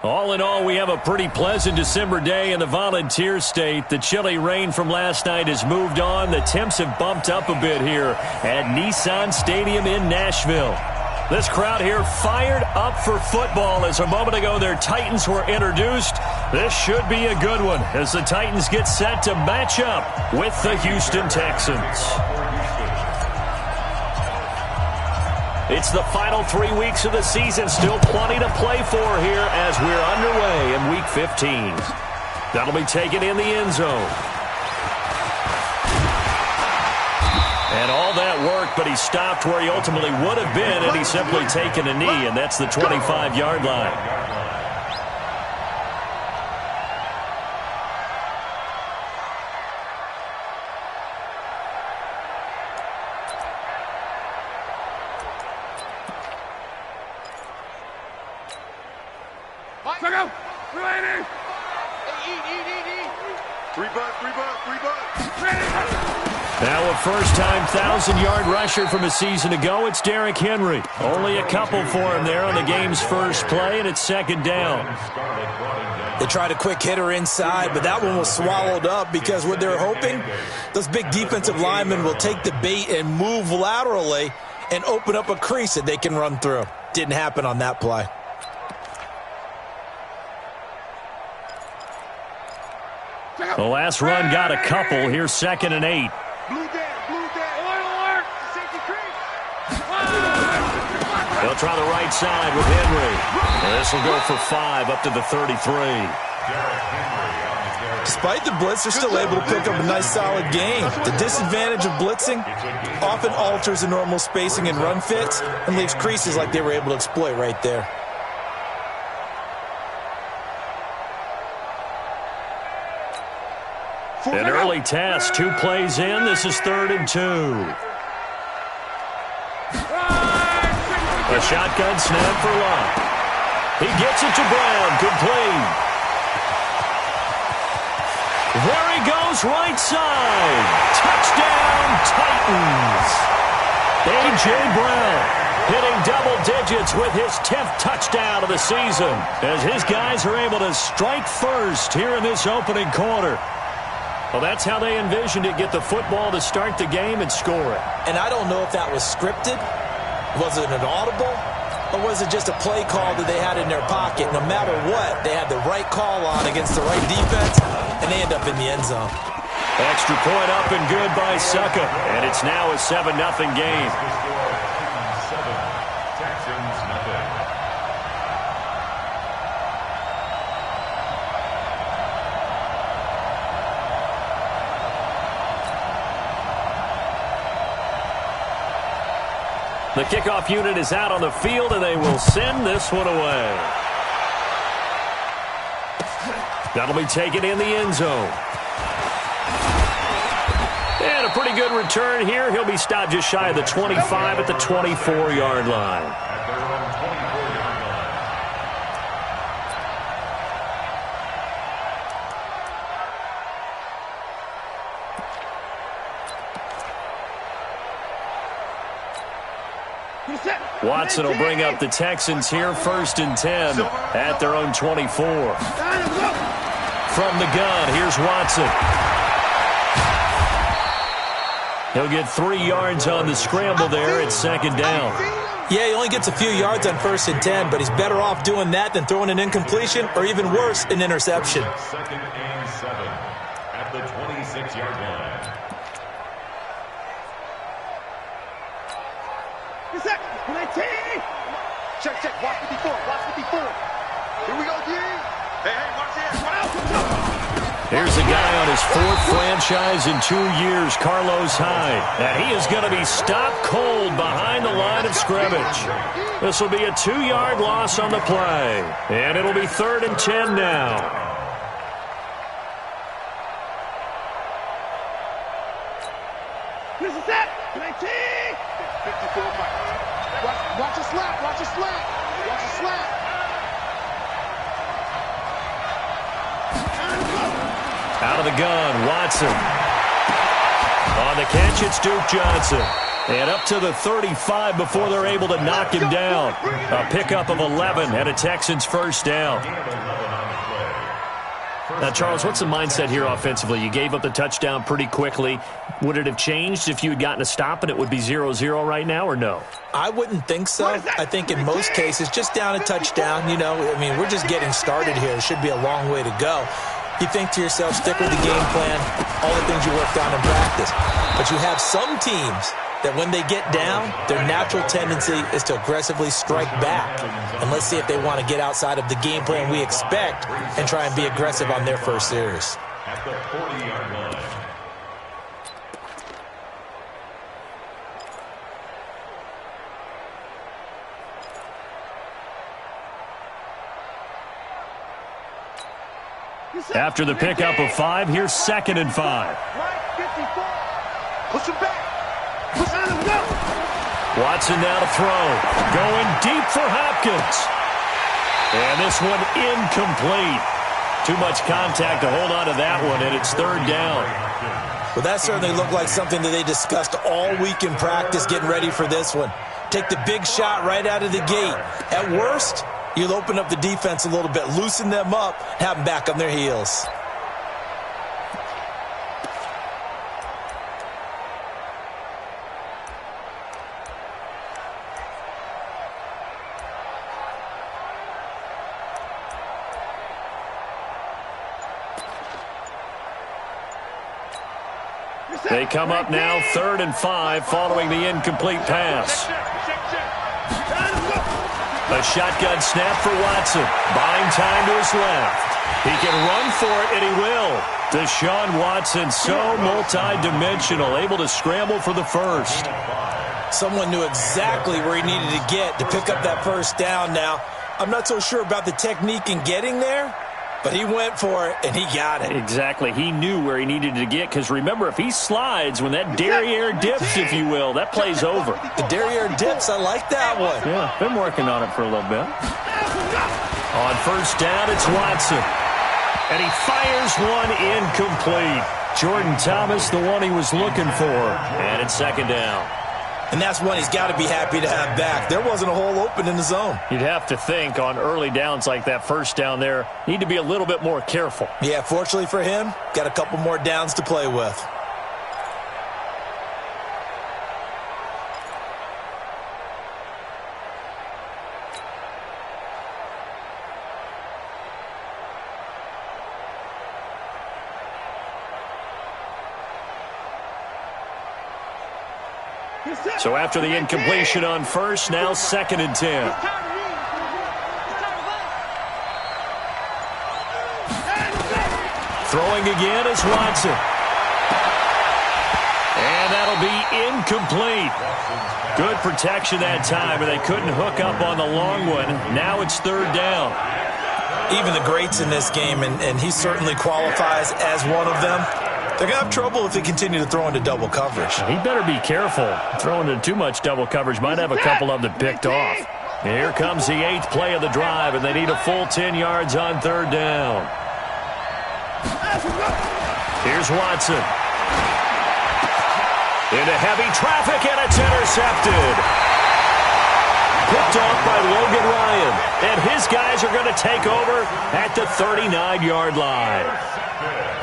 All in all, we have a pretty pleasant December day in the Volunteer State. The chilly rain from last night has moved on. The temps have bumped up a bit here at Nissan Stadium in Nashville. This crowd here fired up for football as a moment ago their Titans were introduced. This should be a good one as the Titans get set to match up with the Houston Texans. It's the final 3 weeks of the season. Still plenty to play for here as we're underway in Week 15. That'll be taken in the end zone. And all that work, but he stopped where he ultimately would have been, and he's simply taken a knee, and that's the 25-yard line. Now a first-time 1,000-yard rusher from a season ago, it's Derrick Henry. Only a couple for him there on the game's first play, and it's second down. They tried a quick hitter inside, but that one was swallowed up because what they're hoping, those big defensive linemen will take the bait and move laterally and open up a crease that they can run through. Didn't happen on that play. The last run got a couple. Here's 2nd and 8. They'll try the right side with Henry. This will go for 5 up to the 33. Despite the blitz, they're still able to pick up a nice solid gain. The disadvantage of blitzing often alters the normal spacing and run fits and leaves creases like they were able to exploit right there. An early test, 2 plays in. This is 3rd and 2. A shotgun snap for Locke. He gets it to Brown, complete. There he goes, right side. Touchdown, Titans. A.J. Brown hitting double digits with his 10th touchdown of the season as his guys are able to strike first here in this opening quarter. Well, that's how they envisioned it, get the football to start the game and score it. And I don't know if that was scripted. Was it an audible? Or was it just a play call that they had in their pocket? No matter what, they had the right call on against the right defense, and they end up in the end zone. Extra point up and good by Succa. And it's now a 7-0 game. The kickoff unit is out on the field, and they will send this one away. That'll be taken in the end zone. And a pretty good return here. He'll be stopped just shy of the 25 at the 24-yard line. Watson will bring up the Texans here, 1st and 10 at their own 24. From the gun, here's Watson. He'll get 3 yards on the scramble there at 2nd down. Yeah, he only gets a few yards on 1st and 10, but he's better off doing that than throwing an incompletion or even worse, an interception. 2nd and 7 at the 26-yard line. Check. Watch 54. Here we go, D. Hey, watch this. Here's a guy on his 4th franchise in 2 years, Carlos Hyde. And he is going to be stopped cold behind the line of scrimmage. This will be a 2-yard loss on the play. And it'll be 3rd and 10 now. This is it. 19. 54. Watch a slap. Out of the gun, Watson. On the catch, it's Duke Johnson. And up to the 35 before they're able to knock him down. A pickup of 11 and a Texans first down. Now, Charles, what's the mindset here offensively? You gave up the touchdown pretty quickly. Would it have changed if you had gotten a stop and it would be 0-0 right now, or no? I wouldn't think so. I think in most cases, just down a touchdown, you know, I mean, we're just getting started here. It should be a long way to go. You think to yourself, stick with the game plan, all the things you worked on in practice. But you have some teams that when they get down, their natural tendency is to aggressively strike back. And let's see if they want to get outside of the game plan we expect and try and be aggressive on their first series. At the 40-yard line. After the pickup of 5, here's 2nd and 5. Push him back. Watson now to throw. Going deep for Hopkins. And this one incomplete. Too much contact to hold on to that one, and it's 3rd down. Well, that certainly looked like something that they discussed all week in practice getting ready for this one. Take the big shot right out of the gate. At worst, you'll open up the defense a little bit, loosen them up, have them back on their heels. They come up now 3rd and 5 following the incomplete pass. A shotgun snap for Watson. Buying time to his left. He can run for it, and he will. Deshaun Watson, so multi-dimensional, able to scramble for the first. Someone knew exactly where he needed to get to pick up that first down now. I'm not so sure about the technique in getting there, but he went for it, and he got it. Exactly. He knew where he needed to get, because remember, if he slides, when that derriere dips, if you will, that play's over. The derriere dips, I like that one. Yeah, been working on it for a little bit. On first down, it's Watson. And he fires one incomplete. Jordan Thomas, the one he was looking for. And it's 2nd down. And that's one he's got to be happy to have back. There wasn't a hole open in the zone. You'd have to think on early downs like that first down there, need to be a little bit more careful. Yeah, fortunately for him, got a couple more downs to play with. So after the incompletion on first, now 2nd and 10. Throwing again is Watson. And that'll be incomplete. Good protection that time, but they couldn't hook up on the long one. Now it's 3rd down. Even the greats in this game, and he certainly qualifies as one of them, they're going to have trouble if they continue to throw into double coverage. He better be careful. Throwing into too much double coverage might have a couple of them picked off. And here comes the 8th play of the drive, and they need a full 10 yards on 3rd down. Here's Watson. Into heavy traffic, and it's intercepted. Picked off by Logan Ryan. And his guys are going to take over at the 39-yard line.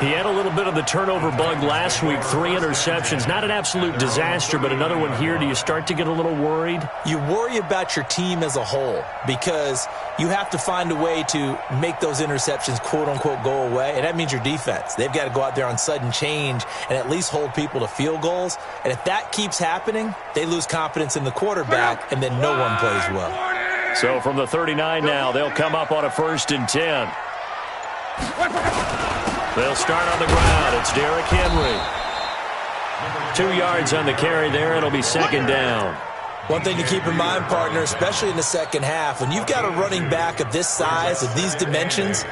He had a little bit of the turnover bug last week, 3 interceptions. Not an absolute disaster, but another one here. Do you start to get a little worried? You worry about your team as a whole because you have to find a way to make those interceptions, quote-unquote, go away, and that means your defense. They've got to go out there on sudden change and at least hold people to field goals, and if that keeps happening, they lose confidence in the quarterback, and then no one plays well. So from the 39 now, they'll come up on a 1st and 10. They'll start on the ground. It's Derrick Henry. 2 yards on the carry there. It'll be 2nd down. One thing to keep in mind, partner, especially in the second half, when you've got a running back of this size, of these dimensions,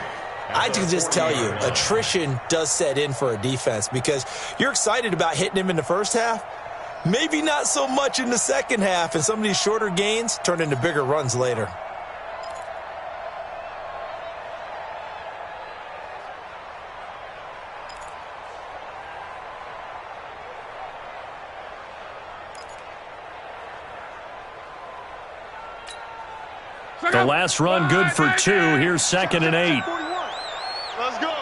I can just tell you, attrition does set in for a defense because you're excited about hitting him in the first half. Maybe not so much in the second half, and some of these shorter gains turn into bigger runs later. The last run good for 2. Here's 2nd and 8. Let's go.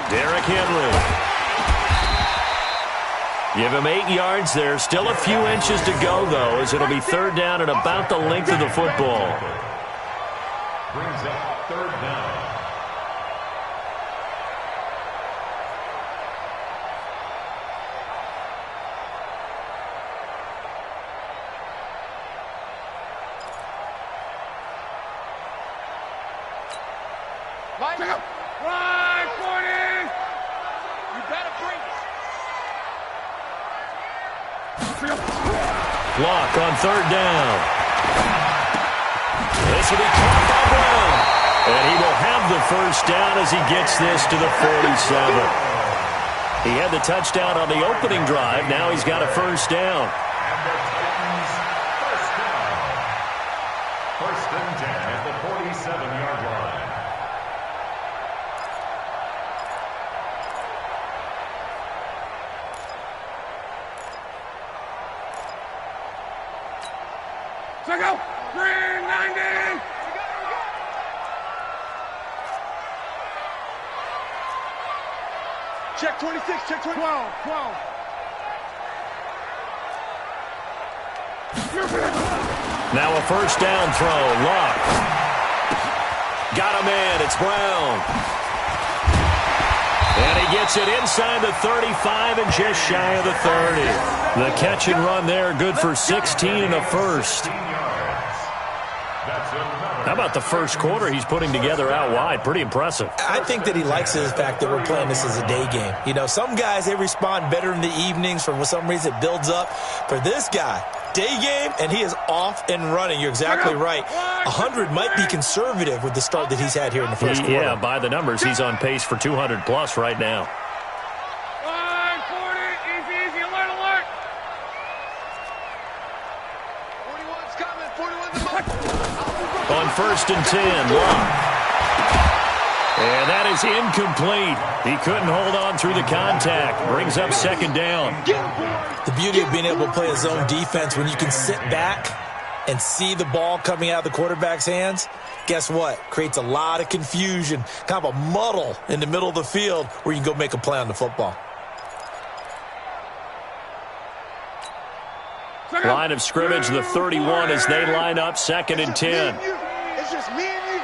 Derrick Henry. Give him 8 yards there. Still a few inches to go, though, as it'll be 3rd down and about the length of the football. Brings up 3rd down. Right, 40. You better bring it. Block on 3rd down. This will be caught by Brown. And he will have the 1st down as he gets this to the 47. He had the touchdown on the opening drive. Now he's got a 1st down. And the Titans' 1st down. 1st and 10 at the 47-yard line. Check out. 390. Check 26. Check 12. Now a 1st down throw. Lock. Got a man. It's Brown. And he gets it inside the 35 and just shy of the 30. The catch and run there, good for 16 and a 1st. How about the 1st quarter he's putting together out wide? Pretty impressive. I think that he likes the fact that we're playing this as a day game. You know, some guys, they respond better in the evenings. For some reason, it builds up. For this guy, day game, and he is off and running. You're exactly right. 100 might be conservative with the start that he's had here in the 1st quarter. Yeah, by the numbers, he's on pace for 200-plus right now. 40. Easy. Alert. 41's coming. 41's coming. On 1st and 10, Lock. And that is incomplete. He couldn't hold on through the contact. Brings up 2nd down. The beauty of being able to play a zone defense when you can sit back and see the ball coming out of the quarterback's hands, guess what? Creates a lot of confusion, kind of a muddle in the middle of the field where you can go make a play on the football. Line of scrimmage, the 31 as they line up 2nd and 10. It's just me and you.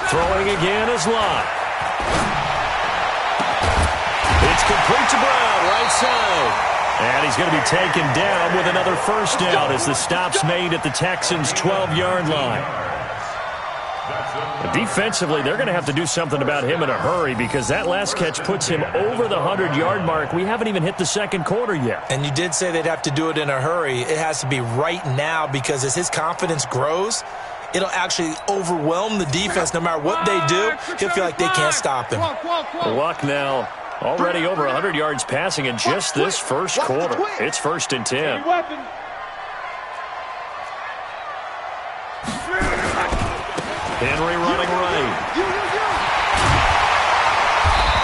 Throwing again is Locke. It's complete to Brown, right side. And he's going to be taken down with another 1st down as the stop's made at the Texans' 12-yard line. Defensively, they're going to have to do something about him in a hurry because that last catch puts him over the 100-yard mark. We haven't even hit the 2nd quarter yet. And you did say they'd have to do it in a hurry. It has to be right now because as his confidence grows, it'll actually overwhelm the defense. No matter what they do, he'll feel like they can't stop him. Luck now already over 100 yards passing in just this 1st quarter. It's 1st and 10. Henry running right.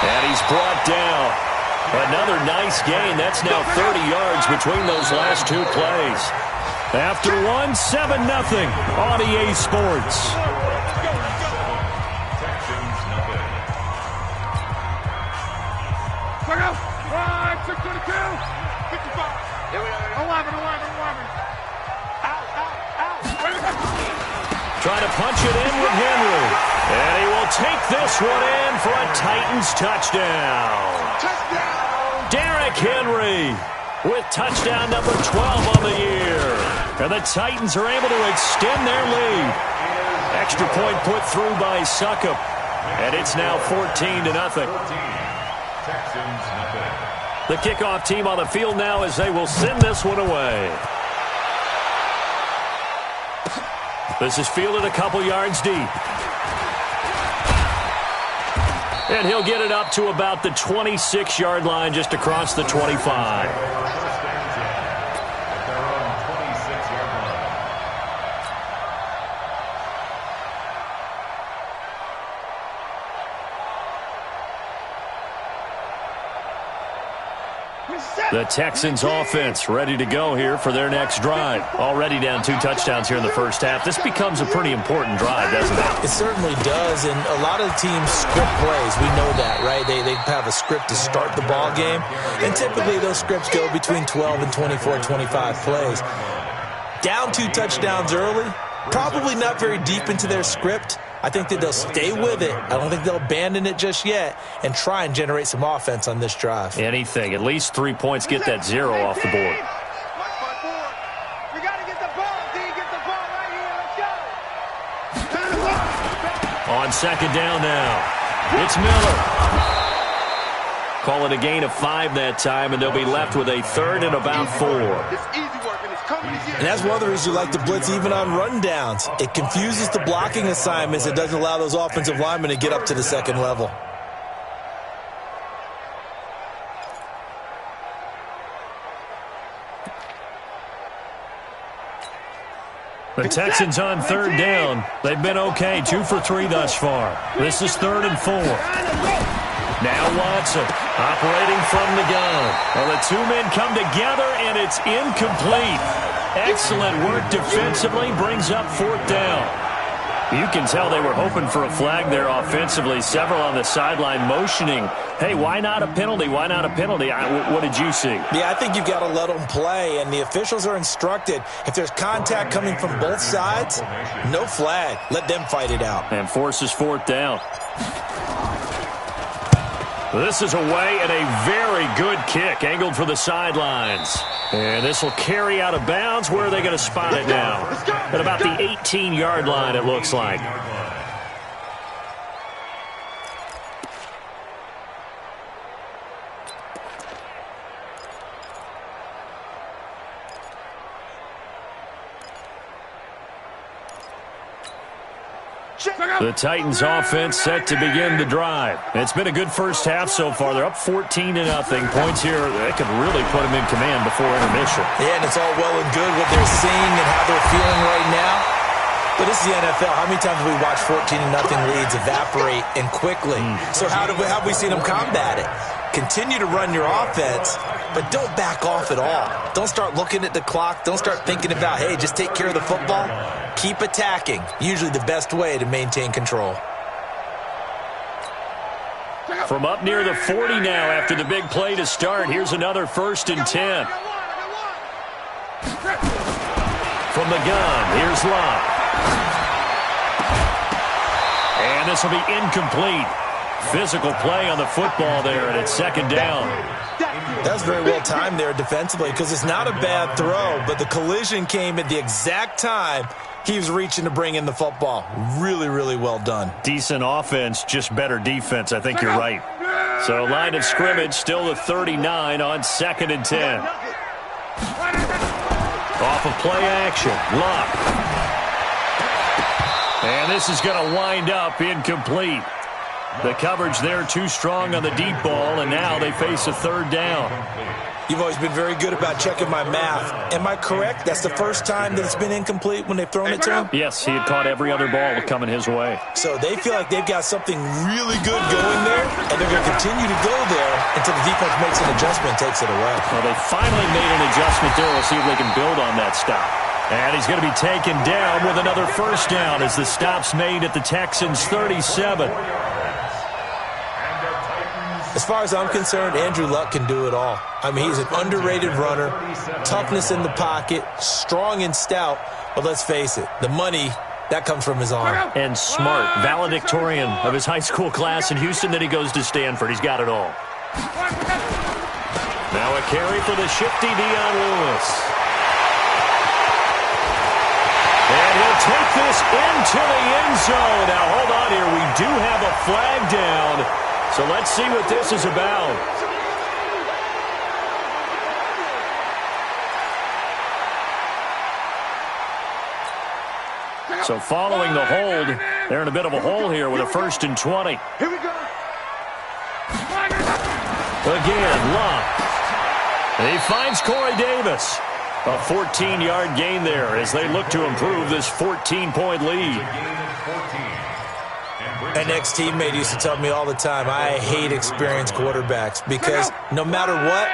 And he's brought down. Another nice gain. That's now 30 yards between those last 2 plays. After one, 7-0 on EA Sports. Check out. 622. 55. 11. Trying to punch it in with Henry. And he will take this one in for a Titans touchdown. Derrick Henry with touchdown number 12 on the year. And the Titans are able to extend their lead. Extra point put through by Succop. And it's now 14-0. The kickoff team on the field now as they will send this one away. This is fielded a couple yards deep. And he'll get it up to about the 26-yard line just across the 25. The Texans offense ready to go here for their next drive. Already down 2 touchdowns here in the first half. This becomes a pretty important drive, doesn't it? It certainly does, and a lot of the teams script plays. We know that, right? They have a script to start the ball game, and typically those scripts go between 12 and 24, 25 plays. Down 2 touchdowns early, probably not very deep into their script. I think that they'll stay with it. I don't think they'll abandon it just yet and try and generate some offense on this drive. Anything. At least 3 points. Get that 0 off the board. On second down now. It's Miller. Call it a gain of 5 that time, and they'll be left with a 3rd and about 4. And that's one of the reasons you like to blitz even on rundowns. It confuses the blocking assignments. It doesn't allow those offensive linemen to get up to the second level. The Texans on 3rd down. They've been okay, 2 for 3 thus far. This is 3rd and 4. Now Watson operating from the gun. Well, the 2 men come together, and it's incomplete. Excellent work defensively, brings up 4th down. You can tell they were hoping for a flag there offensively. Several on the sideline motioning, hey, why not a penalty? Why not a penalty? What did you see? Yeah, I think you've got to let them play, and the officials are instructed. If there's contact coming from both sides, no flag. Let them fight it out. And forces 4th down. This is away, and a very good kick angled for the sidelines. And this will carry out of bounds. Where are they going to spot it now? At about the 18-yard line, it looks like. The Titans offense set to begin the drive. It's been a good first half so far. They're up 14-0. Points here, they could really put them in command before intermission. Yeah, and it's all well and good what they're seeing and how they're feeling right now. But this is the NFL. How many times have we watched 14-0 leads evaporate and quickly? So how have we seen them combat it? Continue to run your offense, but don't back off at all. Don't start looking at the clock. Don't start thinking about, hey, just take care of the football. Keep attacking. Usually the best way to maintain control. From up near the 40 now after the big play to start. Here's another 1st and 10. From the gun, here's Locke. And this will be incomplete. Physical play on the football there, and it's 2nd down. That's very well timed there defensively because it's not a bad throw, but the collision came at the exact time he was reaching to bring in the football. Really, really well done. Decent offense, just better defense. I think you're right. So line of scrimmage, still the 39 on 2nd and 10. Off of play action, Locke. And this is going to wind up incomplete. The coverage there too strong on the deep ball, and now they face a 3rd down. You've always been very good about checking my math. Am I correct? That's the first time that it's been incomplete when they've thrown it to him? Yes, he had caught every other ball coming his way. So they feel like they've got something really good going there, and they're going to continue to go there until the defense makes an adjustment and takes it away. Well, they finally made an adjustment there. We'll see if they can build on that stop. And he's going to be taken down with another 1st down as the stop's made at the Texans' 37. As far as I'm concerned, Andrew Luck can do it all. I mean, he's an underrated runner, toughness in the pocket, strong and stout. But let's face it, the money, that comes from his arm. And smart, valedictorian of his high school class in Houston. Then he goes to Stanford. He's got it all. Now a carry for the shifty Dion Lewis. And he'll take this into the end zone. Now, hold on here. We do have a flag down. So let's see what this is about. So following the hold, they're in a bit of a hole here with a 1st and 20. Here we go. Again, Locke. He finds Corey Davis. A 14-yard gain there as they look to improve this 14-point lead. An ex-teammate used to tell me all the time, I hate experienced quarterbacks because no matter what,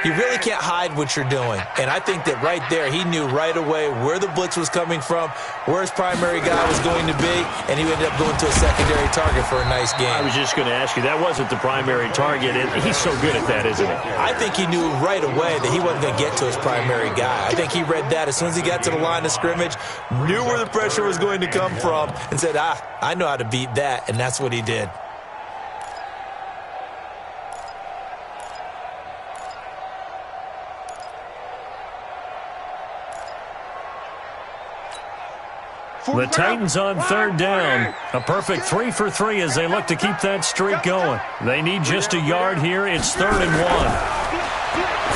You really can't hide what you're doing. And I think that right there, he knew right away where the blitz was coming from, where his primary guy was going to be, and he ended up going to a secondary target for a nice game. I was just going to ask you, that wasn't the primary target, and he's so good at that, isn't he? I think he knew right away that he wasn't going to get to his primary guy. I think he read that as soon as he got to the line of scrimmage, knew where the pressure was going to come from, and said, I know how to beat that, and that's what he did. The Titans on third down. A perfect 3 for 3 as they look to keep that streak going. They need just a yard here. It's 3rd and 1.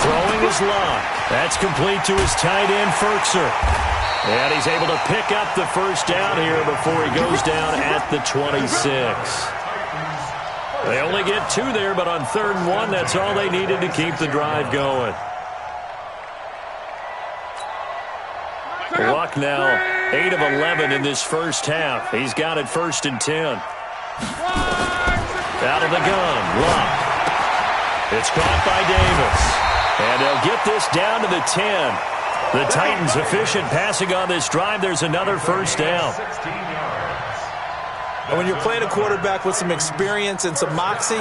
Throwing is Locke. That's complete to his tight end, Ferkser. And he's able to pick up the first down here before he goes down at the 26. They only get 2 there, but on 3rd and 1, that's all they needed to keep the drive going. Luck now 8 of 11 in this first half. He's got it 1st and 10. Out of the gun, Luck. It's caught by Davis. And they'll get this down to the 10. The Titans efficient passing on this drive. There's another first down. And when you're playing a quarterback with some experience and some moxie,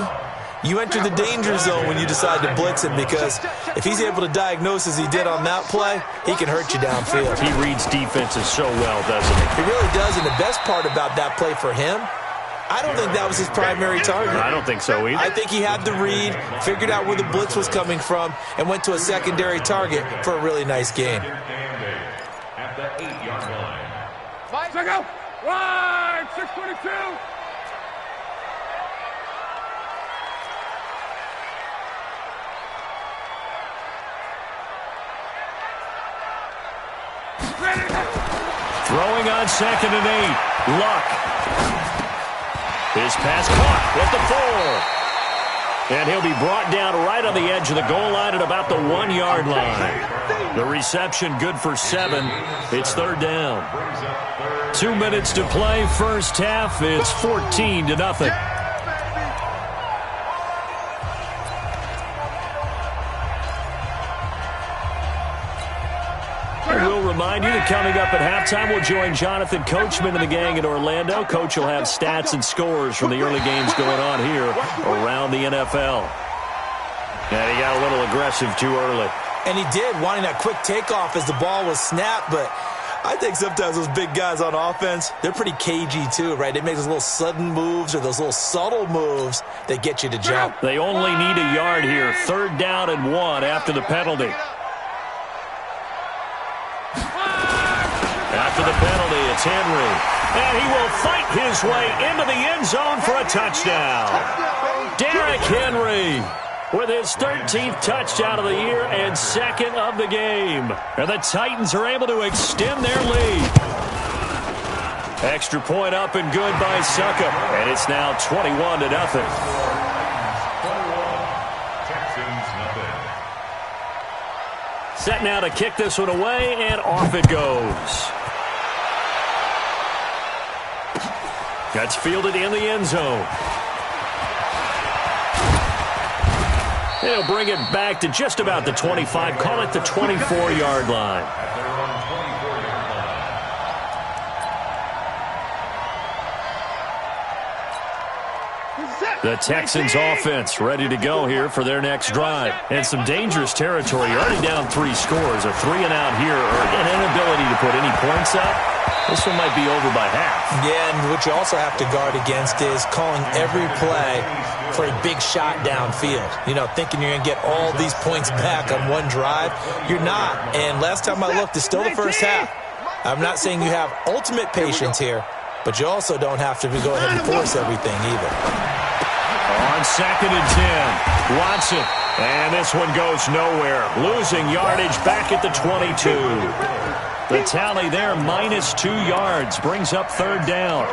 you enter the danger zone when you decide to blitz him, because if he's able to diagnose as he did on that play, he can hurt you downfield. He reads defenses so well, doesn't he? He really does, and the best part about that play for him, I don't think that was his primary target. I don't think so either. I think he had the read, figured out where the blitz was coming from, and went to a secondary target for a really nice game. At the 8-yard line. Check out. Right, 622. Throwing on 2nd and 8. Luck. His pass caught at the 4. And he'll be brought down right on the edge of the goal line at about the 1-yard line. The reception good for 7. It's 3rd down. 2 minutes to play, first half. It's 14-0. We'll remind you that coming up at halftime, we'll join Jonathan Coachman and the gang in Orlando. Coach will have stats and scores from the early games going on here around the NFL. And he got a little aggressive too early. And he did, wanting that quick takeoff as the ball was snapped, but I think sometimes those big guys on offense, they're pretty cagey too, right? They make those little sudden moves or those little subtle moves that get you to jump. They only need a yard here. 3rd down and 1 after the penalty. After the penalty, it's Henry. And he will fight his way into the end zone for a touchdown. Derrick Henry with his 13th touchdown of the year and 2nd of the game. And the Titans are able to extend their lead. Extra point up and good by Suckup. And it's now 21-0. Set now to kick this one away, and off it goes. That's fielded in the end zone. They'll bring it back to just about the 25. Call it the 24-yard line. The Texans offense ready to go here for their next drive. And some dangerous territory. You're already down 3 scores. A 3-and-out here, or an inability to put any points up. This one might be over by half. Yeah, and what you also have to guard against is calling every play for a big shot downfield. You know, thinking you're going to get all these points back on one drive. You're not. And last time I looked, it's still the first half. I'm not saying you have ultimate patience here, but you also don't have to go ahead and force everything either. On 2nd and 10, Watson. And this one goes nowhere. Losing yardage back at the 22. The tally there, -2 yards, brings up 3rd down.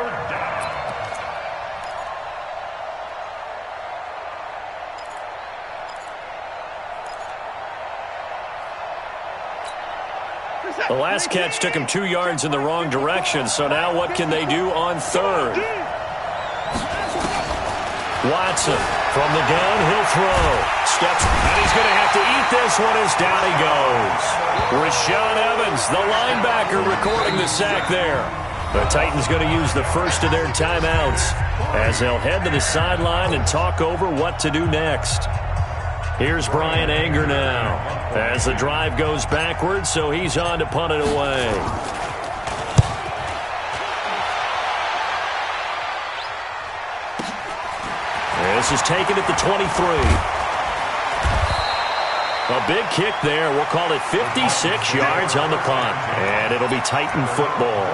The last catch took him 2 yards in the wrong direction, so now what can they do on 3rd? Watson From the gun, he'll throw. Steps, and he's going to have to eat this one as down he goes. Rashaan Evans, the linebacker, recording the sack there. The Titans going to use the first of their timeouts as they'll head to the sideline and talk over what to do next. Here's Brian Anger now as the drive goes backwards, so he's on to punt it away. This is taken at the 23. A big kick there. We'll call it 56 yards on the punt. And it'll be Titan football.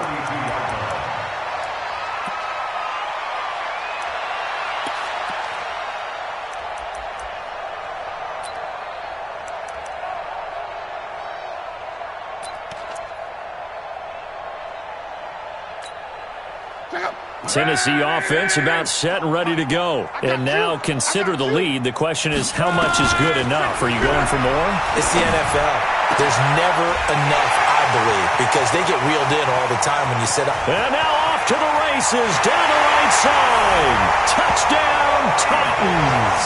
Tennessee offense about set and ready to go. And now consider the lead. The question is, how much is good enough? Are you going for more? It's the NFL. There's never enough, I believe, because they get reeled in all the time when you sit up. And now off to the races, down the right side. Touchdown, Titans.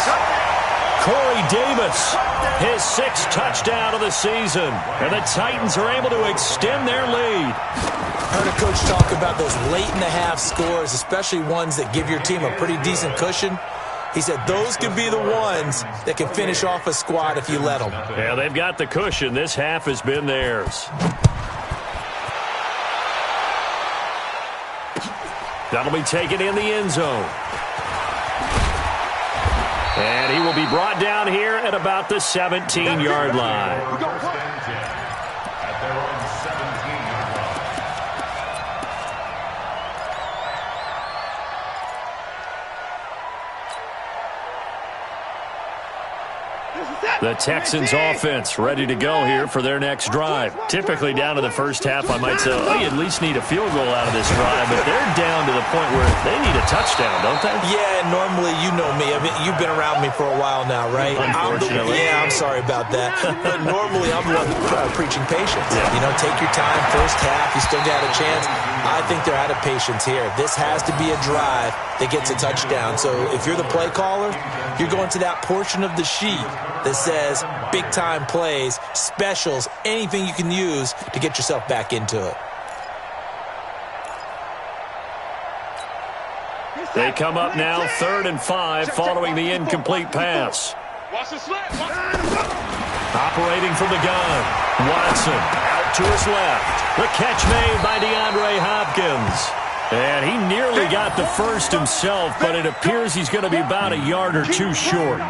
Corey Davis, his 6th touchdown of the season. And the Titans are able to extend their lead. I heard a coach talk about those late-in-the-half scores, especially ones that give your team a pretty decent cushion. He said those could be the ones that can finish off a squad if you let them. Yeah, they've got the cushion. This half has been theirs. That'll be taken in the end zone. And he will be brought down here at about the 17-yard line. The Texans offense ready to go here for their next drive. Typically down to the first half, I might say, oh, you at least need a field goal out of this drive, but they're down to the point where they need a touchdown, don't they? Yeah, normally, you know me. I mean, you've been around me for a while now, right? Unfortunately. I'm sorry about that. But normally, I'm the one preaching patience. Yeah. You know, take your time, first half, you still got a chance. I think they're out of patience here. This has to be a drive that gets a touchdown. So if you're the play caller, you're going to that portion of the sheet that says big-time plays, specials, anything you can use to get yourself back into it. They come up now, 3rd and 5, following the incomplete pass. Operating from the gun, Watson out to his left. The catch made by DeAndre Hopkins. And he nearly got the first himself, but it appears he's going to be about a yard or two short.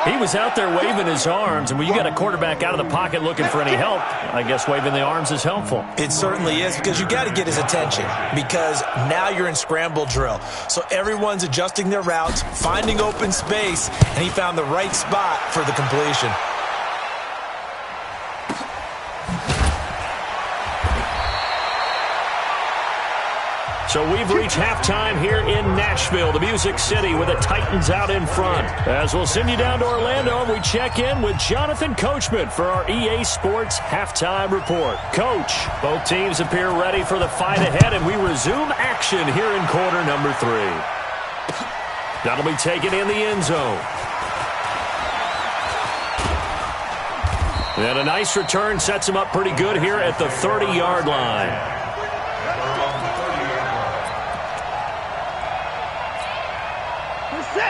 He was out there waving his arms, and when you got a quarterback out of the pocket looking for any help, I guess waving the arms is helpful. It certainly is, because you got to get his attention, because now you're in scramble drill. So everyone's adjusting their routes, finding open space, and he found the right spot for the completion. So we've reached halftime here in Nashville, the Music City, with the Titans out in front. As we'll send you down to Orlando, we check in with Jonathan Coachman for our EA Sports Halftime Report. Coach, both teams appear ready for the fight ahead, and we resume action here in quarter number 3. That'll be taken in the end zone. And a nice return sets him up pretty good here at the 30-yard line.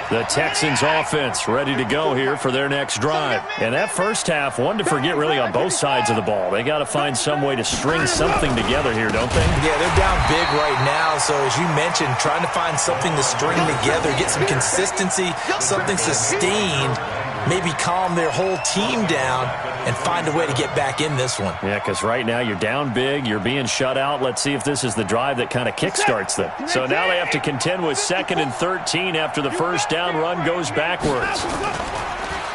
The Texans offense ready to go here for their next drive. And that first half, one to forget really on both sides of the ball. They got to find some way to string something together here, don't they? Yeah, they're down big right now. So as you mentioned, trying to find something to string together, get some consistency, something sustained, maybe calm their whole team down and find a way to get back in this one. Yeah, because right now you're down big, you're being shut out. Let's see if this is the drive that kind of kickstarts them. So now they have to contend with 2nd and 13 after the first down run goes backwards.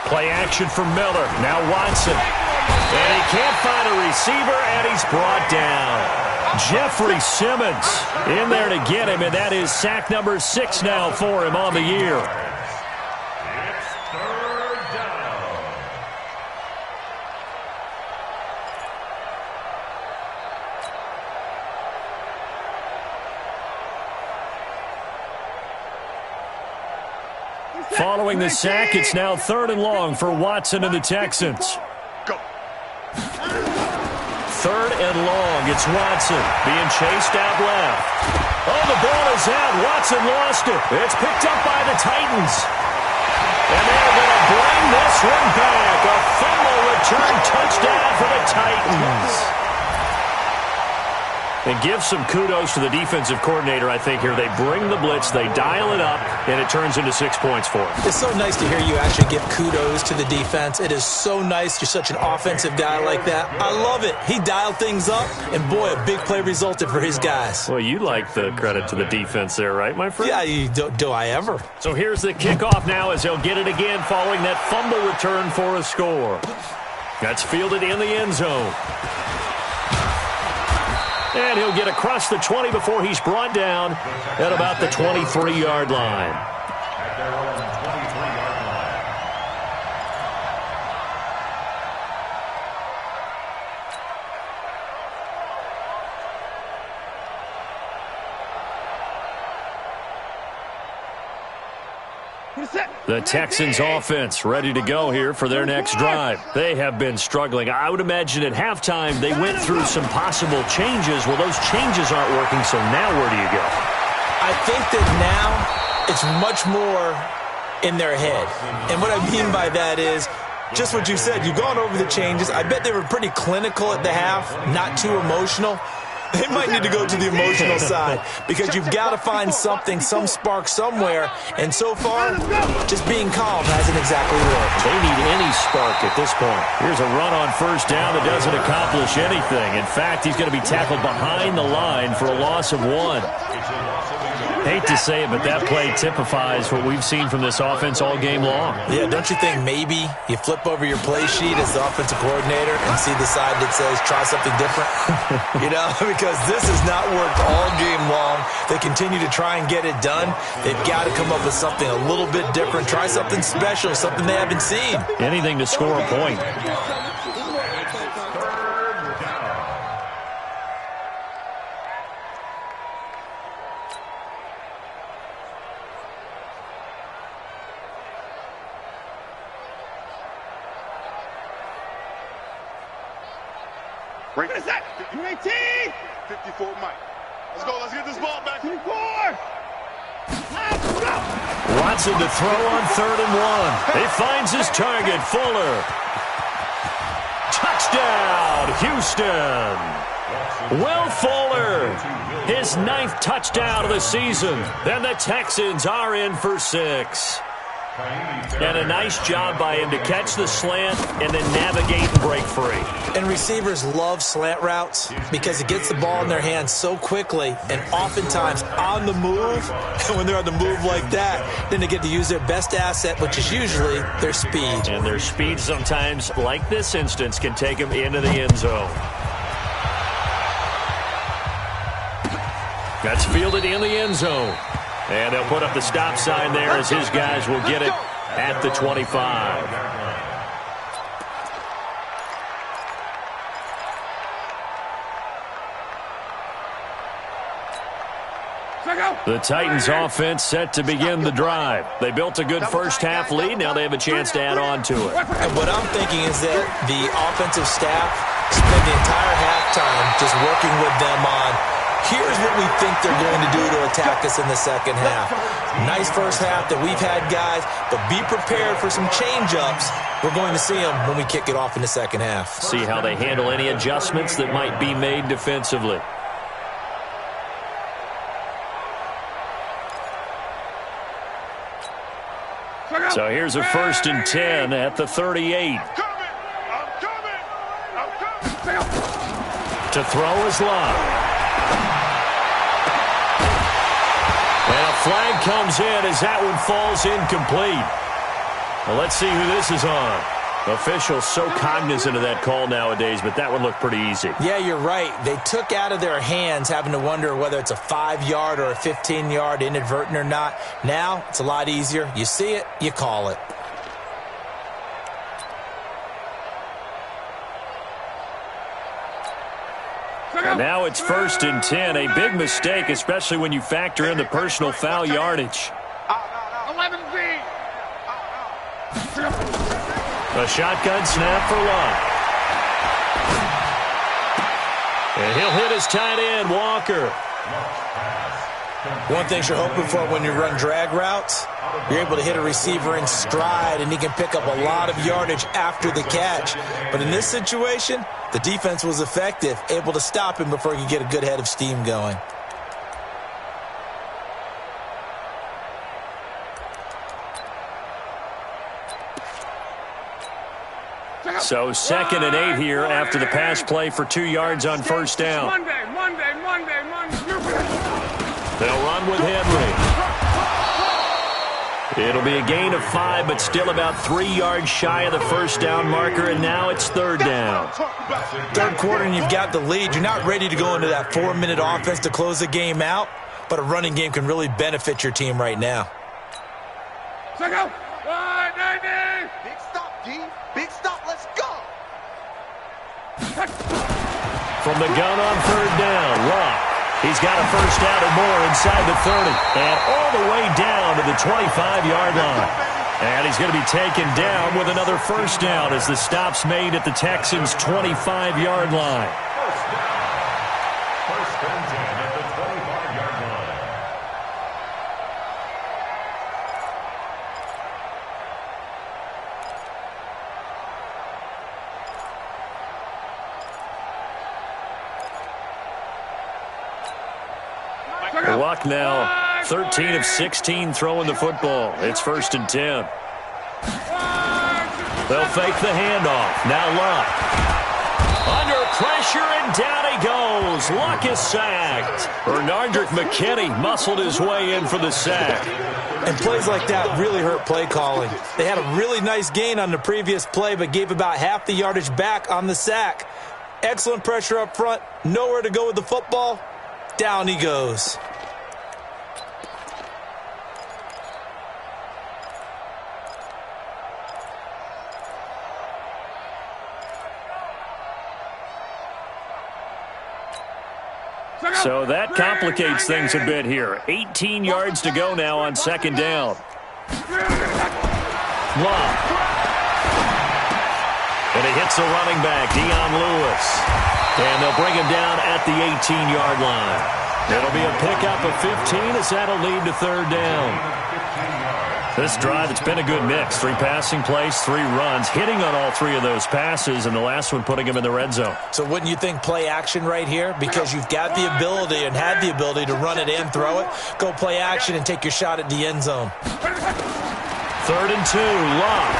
Play action for Miller. Now Watson. And he can't find a receiver, and he's brought down. Jeffrey Simmons in there to get him, and that is sack number 6 now for him on the year. Following the sack, it's now 3rd and long for Watson and the Texans. Go. 3rd and long. It's Watson being chased out left. Oh, the ball is out. Watson lost it. It's picked up by the Titans. And they're going to bring this one back. A fumble return touchdown for the Titans. And give some kudos to the defensive coordinator, I think, here. They bring the blitz, they dial it up, and it turns into 6 points for them. It's so nice to hear you actually give kudos to the defense. It is so nice. You're such an offensive guy like that. I love it. He dialed things up, and boy, a big play resulted for his guys. Well, you like the credit to the defense there, right, my friend? Yeah, do I ever. So here's the kickoff now as they'll get it again following that fumble return for a score. That's fielded in the end zone. And he'll get across the 20 before he's brought down at about the 23-yard line. At their own 23-yard line. The Texans offense ready to go here for their next drive. They have been struggling. I would imagine at halftime they went through some possible changes. Well, those changes aren't working, so now where do you go? I think that now it's much more in their head. And what I mean by that is just what you said. You've gone over the changes. I bet they were pretty clinical at the half, not too emotional. They might need to go to the emotional side because you've got to find something, some spark somewhere. And so far, just being calm hasn't exactly worked. They need any spark at this point. Here's a run on first down that doesn't accomplish anything. In fact, he's going to be tackled behind the line for a loss of 1. Hate to say it, but that play typifies what we've seen from this offense all game long. Yeah, don't you think maybe you flip over your play sheet as the offensive coordinator and see the side that says try something different? You know, because this has not worked all game long. They continue to try and get it done. They've got to come up with something a little bit different. Try something special, something they haven't seen. Anything to score a point. What is that? 18! 54, Mike. Let's go. Let's get this ball back. 24! Let's go! Watson to throw on 3rd and 1. He finds his target, Fuller. Touchdown, Houston. Will Fuller, his 9th touchdown of the season. And the Texans are in for 6. And a nice job by him to catch the slant and then navigate and break free. And receivers love slant routes because it gets the ball in their hands so quickly and oftentimes on the move. And when they're on the move like that, then they get to use their best asset, which is usually their speed. And their speed sometimes, like this instance, can take them into the end zone. That's fielded in the end zone. And they'll put up the stop sign there as his guys will get it at the 25. The Titans offense set to begin the drive. They built a good first half lead. Now they have a chance to add on to it. And what I'm thinking is that the offensive staff spent the entire halftime just working with them on here's what we think they're going to do to attack us in the second half. Nice first half that we've had, guys, but be prepared for some change-ups. We're going to see them when we kick it off in the second half. See how they handle any adjustments that might be made defensively. So here's a 1st and 10 at the 38. To throw is Love. And a flag comes in as that one falls incomplete. Well, let's see who this is on. Officials so cognizant of that call nowadays, but that one looked pretty easy. Yeah, you're right. They took out of their hands having to wonder whether it's a 5-yard or a 15-yard inadvertent or not. Now, it's a lot easier. You see it, you call it. And now it's 1st and 10. A big mistake, especially when you factor in the personal foul yardage. 11 feet. The shotgun snap for Luck. And he'll hit his tight end, Walker. One thing you're hoping for when you run drag routes, you're able to hit a receiver in stride, and he can pick up a lot of yardage after the catch. But in this situation, the defense was effective, able to stop him before he could get a good head of steam going. So 2nd and 8 here after the pass play for 2 yards on first down. Monday. They'll run with Henry. It'll be a gain of 5, but still about 3 yards shy of the first down marker, and now it's 3rd down. Third quarter and you've got the lead. You're not ready to go into that 4-minute offense to close the game out, but a running game can really benefit your team right now. Big stop, D. Big stop. Let's go. From the gun on 3rd down, Luck. He's got a first down or more inside the 30. And all the way down to the 25-yard line. And he's going to be taken down with another first down as the stop's made at the Texans' 25-yard line. First and 10 at the 25-yard line. Luck now 13 of 16 throwing the football. It's 1st and 10. They'll fake the handoff. Now Luck. Under pressure, and down he goes. Luck is sacked. Bernardrick McKinney muscled his way in for the sack. And plays like that really hurt play calling. They had a really nice gain on the previous play, but gave about half the yardage back on the sack. Excellent pressure up front. Nowhere to go with the football. Down he goes. So that complicates things a bit here. 18 yards to go now on 2nd down. Luck. And he hits the running back, Dion Lewis. And they'll bring him down at the 18-yard line. It'll be a pickup of 15 as that'll lead to 3rd down. This drive, it's been a good mix. 3 passing plays, 3 runs, hitting on all 3 of those passes, and the last one putting him in the red zone. So wouldn't you think play action right here? Because you've got the ability and had the ability to run it and throw it. Go play action and take your shot at the end zone. 3rd and 2, Luck.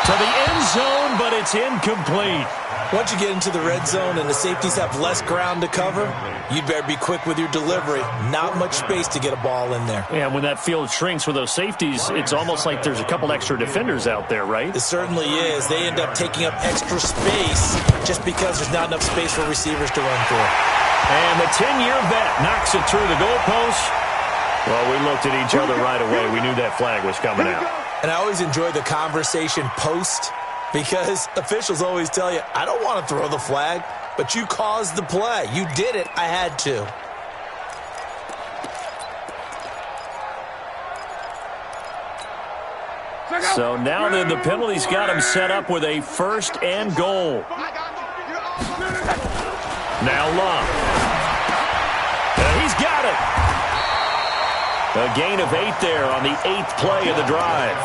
To the end zone, but it's incomplete. Once you get into the red zone and the safeties have less ground to cover, you'd better be quick with your delivery. Not much space to get a ball in there. Yeah, when that field shrinks with those safeties, it's almost like there's a couple extra defenders out there, right? It certainly is. They end up taking up extra space just because there's not enough space for receivers to run through. And the 10-year vet knocks it through the goalpost. Well, we looked at each other right away. We knew that flag was coming out. And I always enjoy the conversation post, because officials always tell you, I don't want to throw the flag, but you caused the play. You did it. I had to. So now then the penalty's got him set up with a 1st and goal. Now Luck. He's got it. A gain of 8 there on the 8th play of the drive.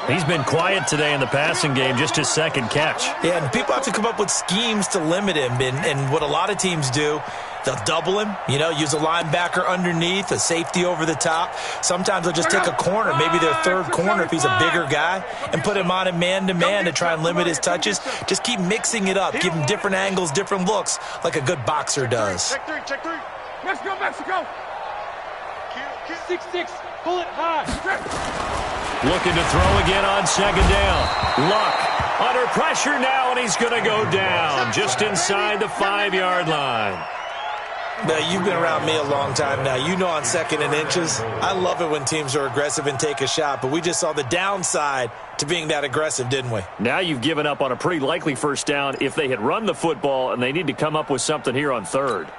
He's been quiet today in the passing game, just his 2nd catch. Yeah, and people have to come up with schemes to limit him. And what a lot of teams do, they'll double him, use a linebacker underneath, a safety over the top. Sometimes they'll just take a corner, maybe their 3rd corner if he's a bigger guy, and put him on a man-to-man to try and limit his touches. Just keep mixing it up. Give him different angles, different looks, like a good boxer does. Check 3. Let's go, Mexico. 6-6. Pull it high. Looking to throw again on 2nd down. Luck under pressure now, and he's going to go down just inside the 5-yard line. Now, you've been around me a long time now. You know on 2nd and inches, I love it when teams are aggressive and take a shot, but we just saw the downside to being that aggressive, didn't we? Now you've given up on a pretty likely first down if they had run the football, and they need to come up with something here on 3rd.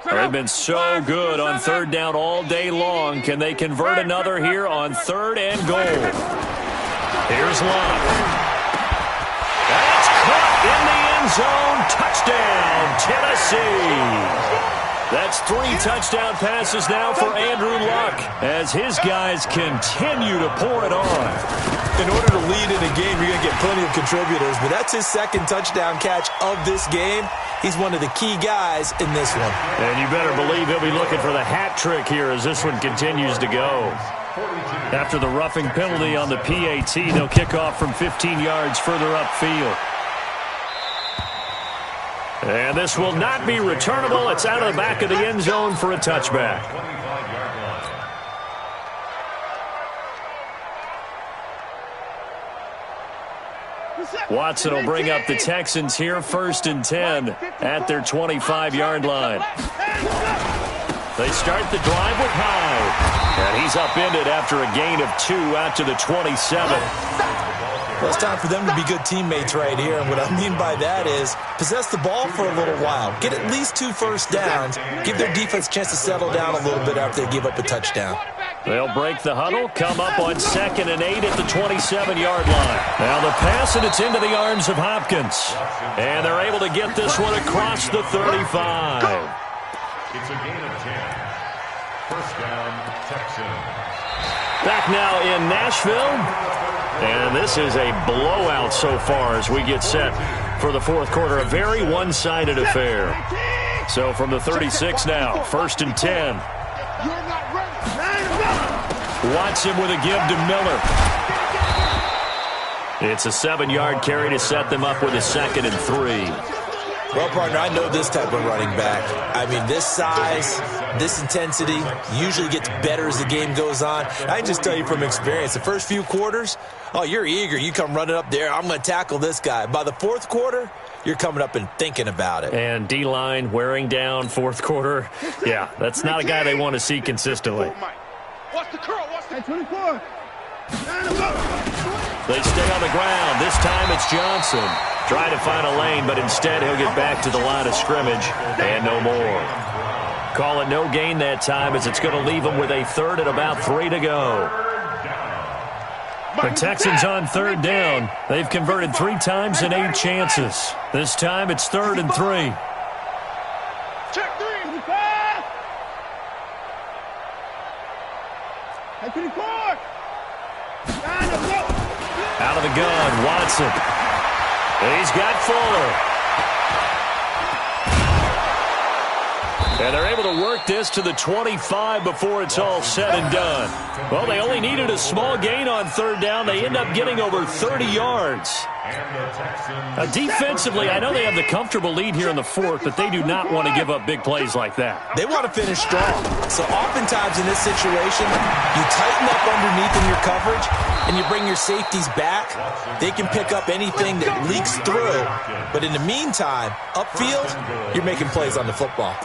They've been so good on 3rd down all day long. Can they convert another here on 3rd and goal? Here's Love. That's caught in the end zone. Touchdown, Tennessee. That's 3 touchdown passes now for Andrew Luck as his guys continue to pour it on. In order to lead in a game, you're going to get plenty of contributors, but that's his second touchdown catch of this game. He's one of the key guys in this one. And you better believe he'll be looking for the hat trick here as this one continues to go. After the roughing penalty on the PAT, they'll kick off from 15 yards further upfield. And this will not be returnable. It's out of the back of the end zone for a touchback. Watson will bring up the Texans here, 1st and 10 at their 25-yard line. They start the drive with Hyde. And he's upended after a gain of 2 out to the 27. Well, it's time for them to be good teammates right here. And what I mean by that is possess the ball for a little while. Get at least 2 first downs. Give their defense a chance to settle down a little bit after they give up a touchdown. They'll break the huddle, come up on 2nd and 8 at the 27-yard line. Now the pass, and it's into the arms of Hopkins. And they're able to get this one across the 35. It's a gain of 10. First down, Texans. Back now in Nashville. And this is a blowout so far as we get set for the 4th quarter. A very one-sided affair. So from the 36 now, 1st and 10. Watson with a give to Miller. It's a 7-yard carry to set them up with a 2nd and 3. Well, partner, I know this type of running back. I mean, this size, this intensity usually gets better as the game goes on. I can just tell you from experience, the first few quarters, oh, you're eager. You come running up there, I'm going to tackle this guy. By the 4th quarter, you're coming up and thinking about it. And D-line wearing down 4th quarter. Yeah, that's not a guy they want to see consistently. Watch the curl. Watch the 24. They stay on the ground. This time it's Johnson. Try to find a lane, but instead he'll get back to the line of scrimmage and no more. Call it no gain that time as it's going to leave them with a 3rd and about 3 to go. The Texans on 3rd down. They've converted 3 times in 8 chances. This time it's 3rd and 3. Check 3. Out of the gun, Watson. He's got Fuller. And they're able to work this to the 25 before it's all said and done. Well, they only needed a small gain on 3rd down. They end up getting over 30 yards. Defensively, I know they have the comfortable lead here in the 4th, but they do not want to give up big plays like that. They want to finish strong. So oftentimes in this situation, you tighten up underneath in your coverage, and you bring your safeties back. They can pick up anything that leaks through. But in the meantime, upfield, you're making plays on the football.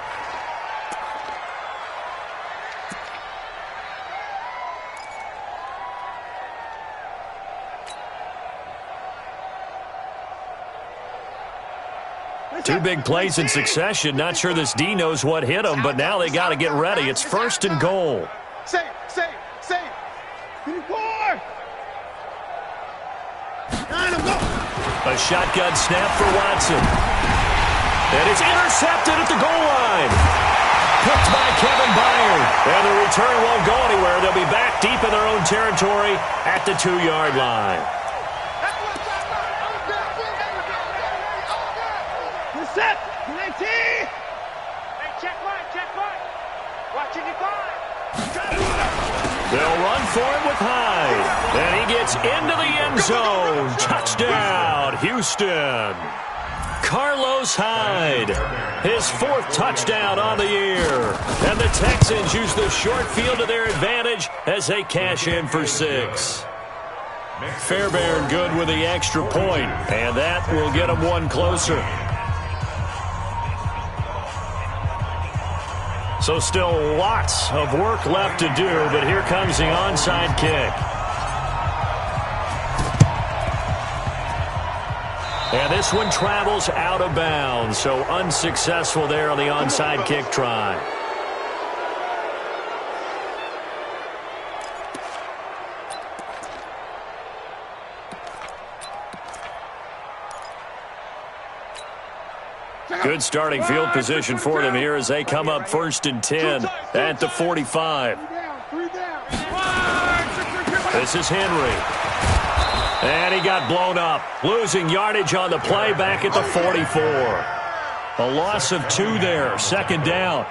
Two big plays in succession. Not sure this D knows what hit him, but now they got to get ready. It's 1st and goal. Save. 24. A shotgun snap for Watson. And it's intercepted at the goal line. Picked by Kevin Byard. And the return won't go anywhere. They'll be back deep in their own territory at the 2-yard line. Set. 19. Hey, check right. Watching it by. They'll run for it with Hyde. And he gets into the end zone. Touchdown, Houston. Carlos Hyde, his 4th touchdown on the year. And the Texans use the short field to their advantage as they cash in for 6. Fairbairn good with the extra point, and that will get them one closer. So still lots of work left to do, but here comes the onside kick. And this one travels out of bounds, so unsuccessful there on the onside kick try. Good starting field position for them here as they come up 1st and 10 at the 45. This is Henry. And he got blown up. Losing yardage on the play back at the 44. A loss of 2 there. 2nd down.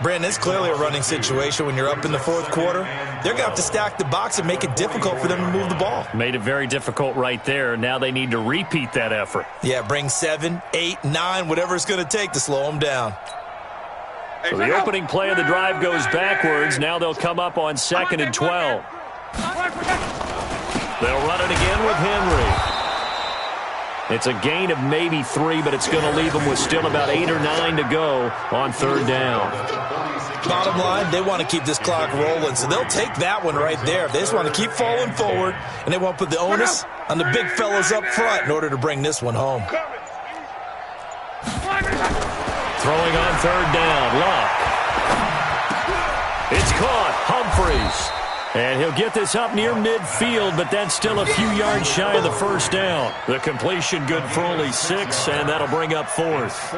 Brandon, it's clearly a running situation when you're up in the 4th quarter. They're going to have to stack the box and make it difficult for them to move the ball. Made it very difficult right there. Now they need to repeat that effort. Yeah, bring 7, 8, 9, whatever it's going to take to slow them down. So the opening play of the drive goes backwards. Now they'll come up on 2nd and 12. They'll run it again with Henry. It's a gain of maybe 3, but it's going to leave them with still about 8 or 9 to go on 3rd down. Bottom line, they want to keep this clock rolling, so they'll take that one right there. They just want to keep falling forward, and they want to put the onus on the big fellas up front in order to bring this one home. Throwing on 3rd down, Luck. It's caught, Humphreys. And he'll get this up near midfield, but that's still a few yards shy of the 1st down. The completion good for only 6, and that'll bring up 4th.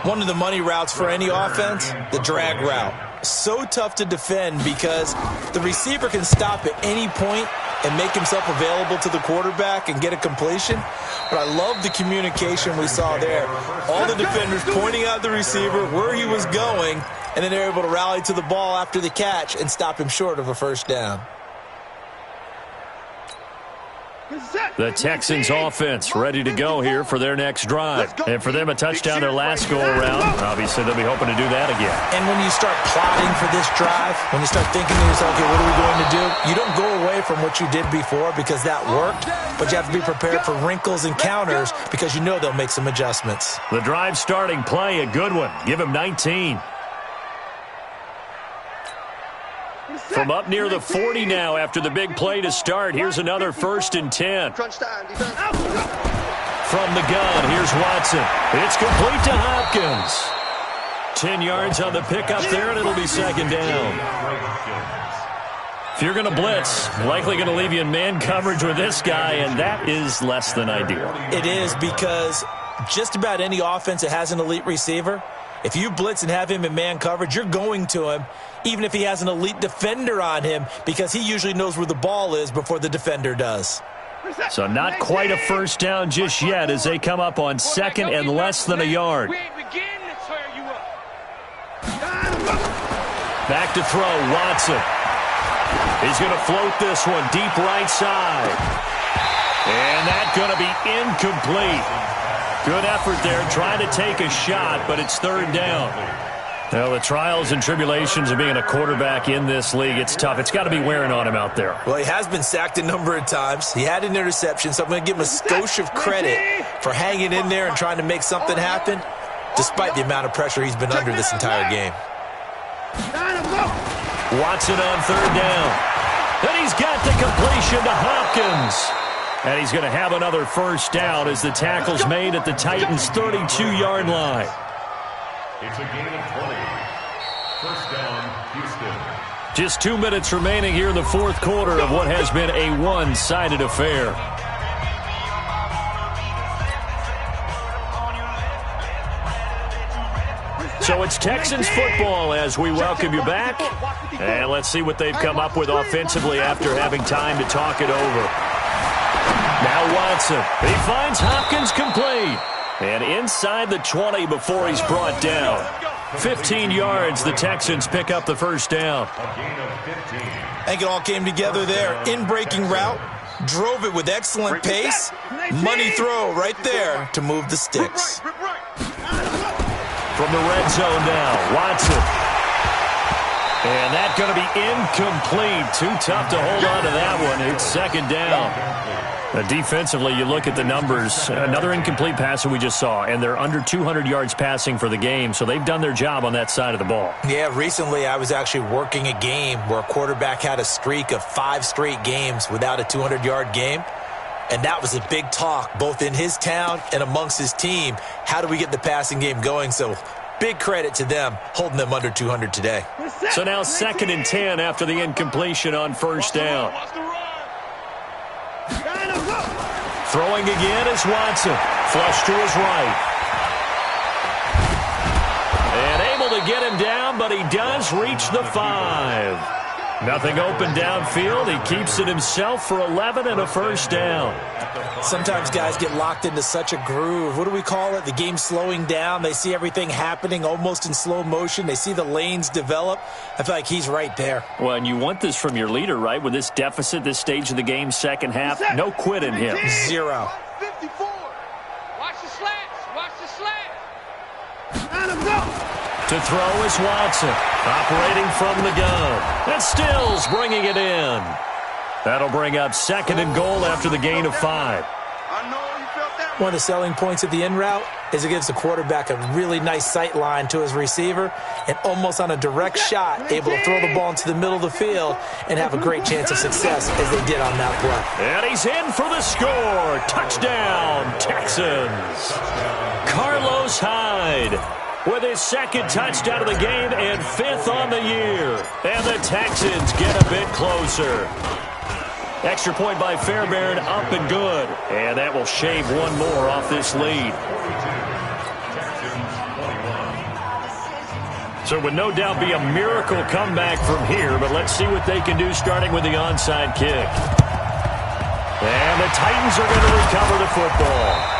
One of the money routes for any offense, the drag route. So tough to defend because the receiver can stop at any point and make himself available to the quarterback and get a completion. But I love the communication we saw there. All the defenders pointing out the receiver, where he was going, and then they're able to rally to the ball after the catch and stop him short of a 1st down. The Texans offense ready to go here for their next drive. And for them, a touchdown their last go-around. Obviously, they'll be hoping to do that again. And when you start plotting for this drive, when you start thinking to yourself, okay, what are we going to do? You don't go away from what you did before because that worked, but you have to be prepared for wrinkles and counters because you know they'll make some adjustments. The drive starting play, a good one. Give him 19. From up near the 40 now after the big play to start. Here's another 1st and 10. From the gun, here's Watson. It's complete to Hopkins. 10 yards on the pickup there, and it'll be 2nd down. If you're going to blitz, likely going to leave you in man coverage with this guy, and that is less than ideal. It is because just about any offense that has an elite receiver, if you blitz and have him in man coverage, you're going to him, even if he has an elite defender on him, because he usually knows where the ball is before the defender does. So not quite a 1st down just yet as they come up on 2nd and less than a yard. Back to throw, Watson. He's going to float this one deep right side. And that's going to be incomplete. Good effort there, trying to take a shot, but it's 3rd down. Well, the trials and tribulations of being a quarterback in this league, it's tough. It's got to be wearing on him out there. Well, he has been sacked a number of times. He had an interception, so I'm going to give him a skosh of credit for hanging in there and trying to make something happen, despite the amount of pressure he's been under this entire game. Watson on 3rd down. And he's got the completion to Hopkins. And he's going to have another 1st down as the tackle's made at the Titans' 32-yard line. It's a gain of 20. 1st down, Houston. Just 2 minutes remaining here in the 4th quarter of what has been a one-sided affair. So it's Texans football as we welcome you back. And let's see what they've come up with offensively after having time to talk it over. Now Watson. He finds Hopkins complete. And inside the 20 before he's brought down. 15 yards, the Texans pick up the 1st down. I think it all came together there. In-breaking route. Drove it with excellent pace. Money throw right there to move the sticks. From the red zone now, Watson. And that's going to be incomplete. Too tough to hold on to that one. It's 2nd down. Defensively, you look at the numbers. Another incomplete pass that we just saw, and they're under 200 yards passing for the game, so they've done their job on that side of the ball. Yeah, recently I was actually working a game where a quarterback had a streak of 5 straight games without a 200-yard game. And that was a big talk, both in his town and amongst his team. How do we get the passing game going? So big credit to them, holding them under 200 today. So now 2nd and 10 after the incompletion on 1st down. Throwing again is Watson. Flush to his right. to get him down, but he does reach the 5. Nothing open downfield. He keeps it himself for 11 and a first down. Sometimes guys get locked into such a groove. What do we call it? The game slowing down. They see everything happening almost in slow motion. They see the lanes develop. I feel like he's right there. Well, and you want this from your leader, right? With this deficit, this stage of the game, second half, no quit in him. 0. 54. Watch the slants. Watch the slants. Let him go. To throw is Watson, operating from the gun. And Stills bringing it in. That'll bring up second and goal after the gain of 5. I know you felt that. One of the selling points of the in route is it gives the quarterback a really nice sight line to his receiver and almost on a direct shot able to throw the ball into the middle of the field and have a great chance of success as they did on that play. And he's in for the score. Touchdown, Texans. Carlos Hyde with his second touchdown of the game and 5th on the year. And the Texans get a bit closer. Extra point by Fairbairn, up and good. And that will shave one more off this lead. So it would no doubt be a miracle comeback from here, but let's see what they can do starting with the onside kick. And the Titans are going to recover the football.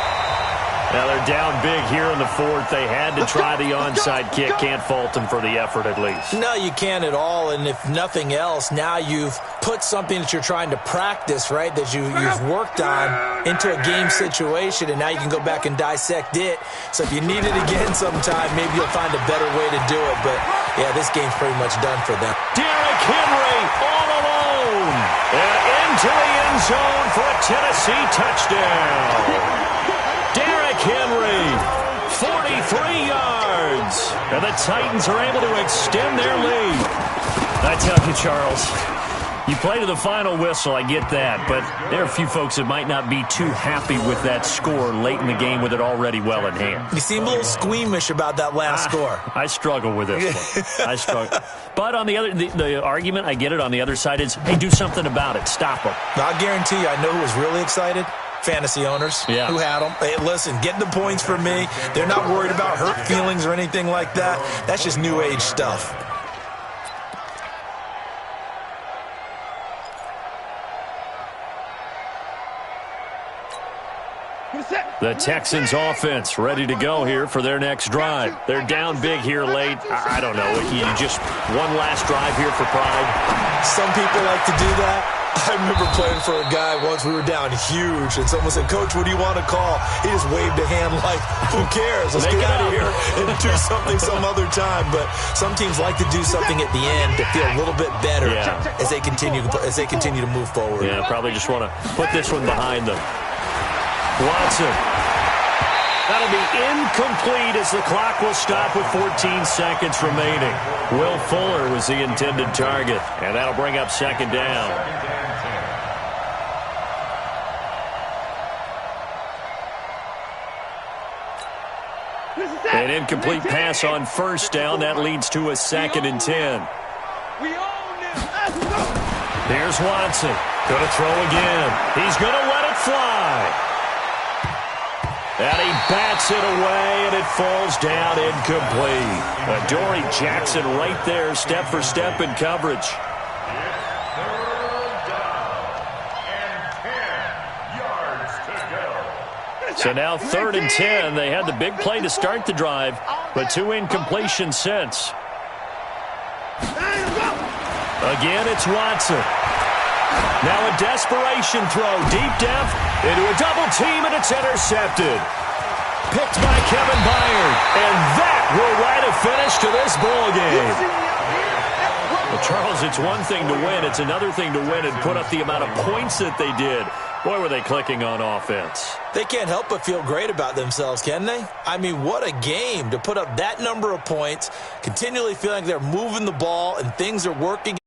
Now they're down big here in the 4th. They had to try the onside kick. Can't fault them for the effort at least. No, you can't at all. And if nothing else, now you've put something that you're trying to practice, right, that you've worked on into a game situation, and now you can go back and dissect it. So if you need it again sometime, maybe you'll find a better way to do it. But, yeah, this game's pretty much done for them. Derrick Henry all alone. And into the end zone for a Tennessee touchdown. Derrick Henry, 43 yards. And the Titans are able to extend their lead. I tell you, Charles, you play to the final whistle, I get that, but there are a few folks that might not be too happy with that score late in the game with it already well in hand. You seem a little squeamish about that last score. I struggle with this one. I struggle. But on the other, the argument, I get it, on the other side is, hey, do something about it. Stop them. I'll guarantee you, I know who was really excited. Fantasy owners who had them. Hey, listen, get the points for me. They're not worried about hurt feelings or anything like that. That's just new age stuff. The Texans offense ready to go here for their next drive. They're down big here late. I don't know. You just one last drive here for pride. Some people like to do that. I remember playing for a guy once. We were down huge, and someone said, "Coach, what do you want to call?" He just waved a hand like, "Who cares? Let's get out of here and do something some other time." But some teams like to do something at the end to feel a little bit better as they continue to move forward. Yeah, probably just want to put this one behind them. Watson. That'll be incomplete as the clock will stop with 14 seconds remaining. Will Fuller was the intended target, and that'll bring up second down. An incomplete pass on first down. That leads to a 2nd and 10. Here's Watson. Going to throw again. He's going to let it fly. And he bats it away, and it falls down incomplete. Adoree Jackson right there, step for step in coverage. So now 3rd and 10. They had the big play to start the drive, but 2 incompletions since. Again, it's Watson. Now a desperation throw, deep depth, into a double team, and it's intercepted. Picked by Kevin Byard, and that will write a finish to this ball game. Well, Charles, it's one thing to win. It's another thing to win and put up the amount of points that they did. Boy, were they clicking on offense. They can't help but feel great about themselves, can they? I mean, what a game to put up that number of points, continually feeling like they're moving the ball and things are working.